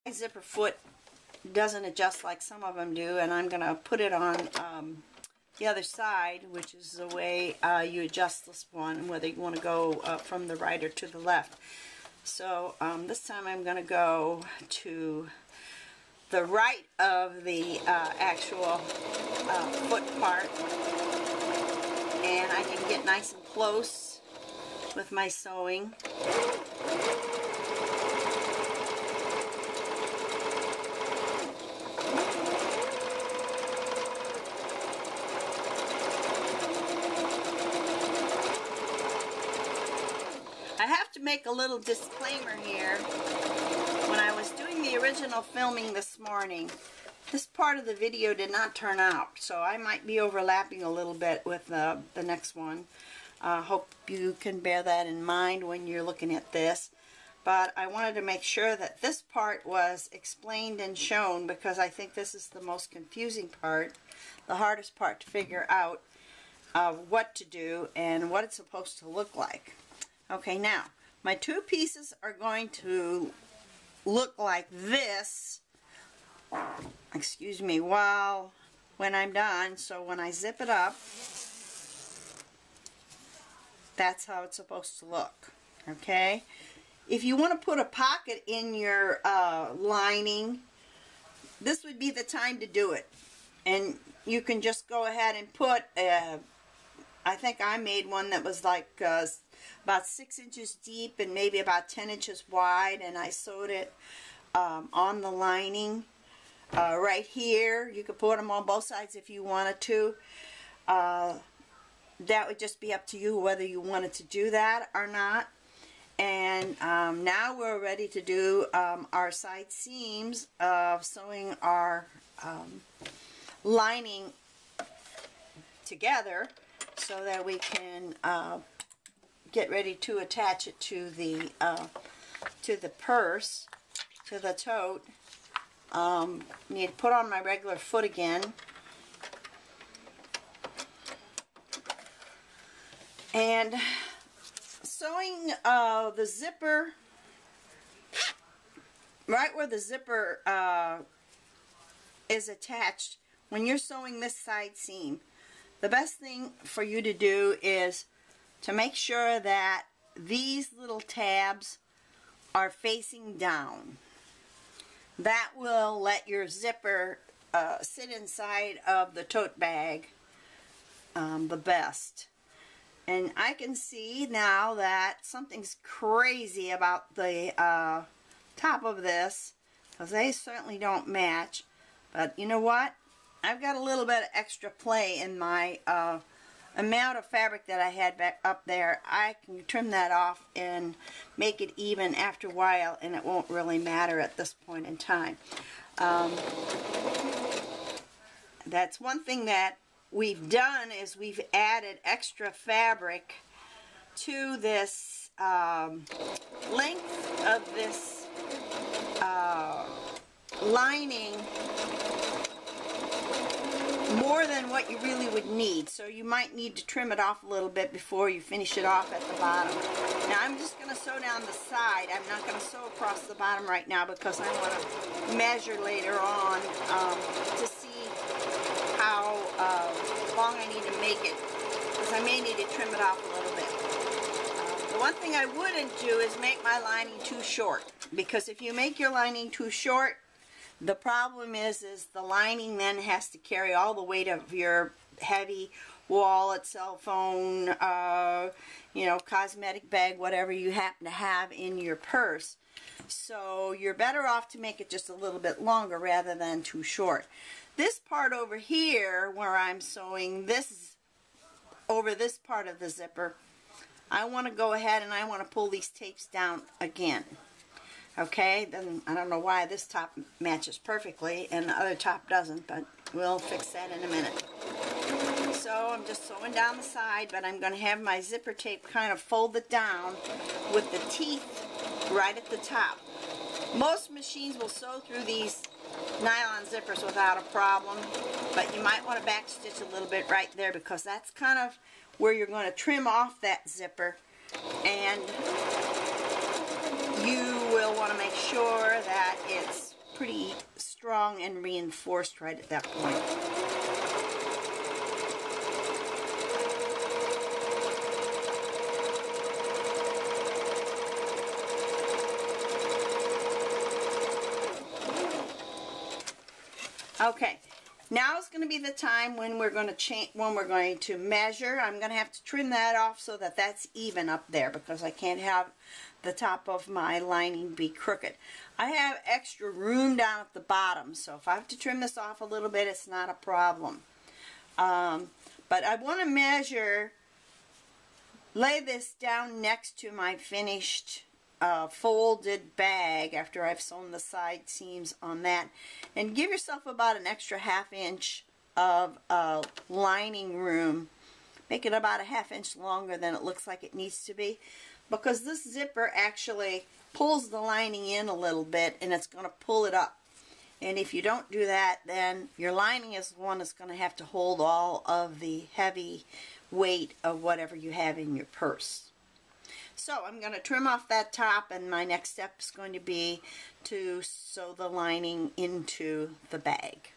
My zipper foot doesn't adjust like some of them do, and I'm going to put it on the other side, which is the way you adjust this one, whether you want to go from the right or to the left. So this time I'm going to go to the right of the actual foot part, and I can get nice and close with my sewing. I have to make a little disclaimer here. When I was doing the original filming this morning, this part of the video did not turn out, so I might be overlapping a little bit with the next one. Hope you can bear that in mind when you're looking at this. But I wanted to make sure that this part was explained and shown, because I think this is the most confusing part, the hardest part to figure out what to do and what it's supposed to look like. Okay, now, my two pieces are going to look like this, excuse me, when I'm done. So when I zip it up, that's how it's supposed to look, okay? If you want to put a pocket in your lining, this would be the time to do it. And you can just go ahead and put, I think I made one that was like about 6 inches deep and maybe about 10 inches wide, and I sewed it on the lining right here. You could put them on both sides if you wanted to. That would just be up to you whether you wanted to do that or not. And now we're ready to do our side seams of sewing our lining together, so that we can get ready to attach it to the purse, to the tote. Need to put on my regular foot again. And sewing the zipper, right where the zipper is attached, when you're sewing this side seam, the best thing for you to do is to make sure that these little tabs are facing down. That will let your zipper sit inside of the tote bag the best. And I can see now that something's crazy about the top of this, because they certainly don't match. But you know what? I've got a little bit of extra play in my amount of fabric that I had back up there. I can trim that off and make it even after a while, and it won't really matter at this point in time. That's one thing that we've done, is we've added extra fabric to this length of this lining, more than what you really would need. So you might need to trim it off a little bit before you finish it off at the bottom. Now I'm just going to sew down the side. I'm not going to sew across the bottom right now, because I want to measure later on to see how long I need to make it, because I may need to trim it off a little bit. The one thing I wouldn't do is make my lining too short, because if you make your lining too short, the problem is the lining then has to carry all the weight of your heavy wallet, cell phone, you know, cosmetic bag, whatever you happen to have in your purse. So you're better off to make it just a little bit longer rather than too short. This part over here, where I'm sewing this over this part of the zipper, I want to go ahead and I want to pull these tapes down again. Okay, then I don't know why this top matches perfectly and the other top doesn't, but we'll fix that in a minute. So I'm just sewing down the side, but I'm going to have my zipper tape kind of folded down with the teeth right at the top. Most machines will sew through these nylon zippers without a problem, but you might want to backstitch a little bit right there, because that's kind of where you're going to trim off that zipper, and you will want to make sure that it's pretty strong and reinforced right at that point. Okay, now is going to be the time when we're going to measure. I'm going to have to trim that off so that that's even up there because I can't have the top of my lining be crooked. I have extra room down at the bottom, so if I have to trim this off a little bit, it's not a problem. But I want to measure, lay this down next to my finished folded bag after I've sewn the side seams on that, and give yourself about an extra ½ inch of lining room. Make it about a ½ inch longer than it looks like it needs to be, because this zipper actually pulls the lining in a little bit and it's going to pull it up. And if you don't do that, then your lining is the one that's going to have to hold all of the heavy weight of whatever you have in your purse. So I'm going to trim off that top, and my next step is going to be to sew the lining into the bag.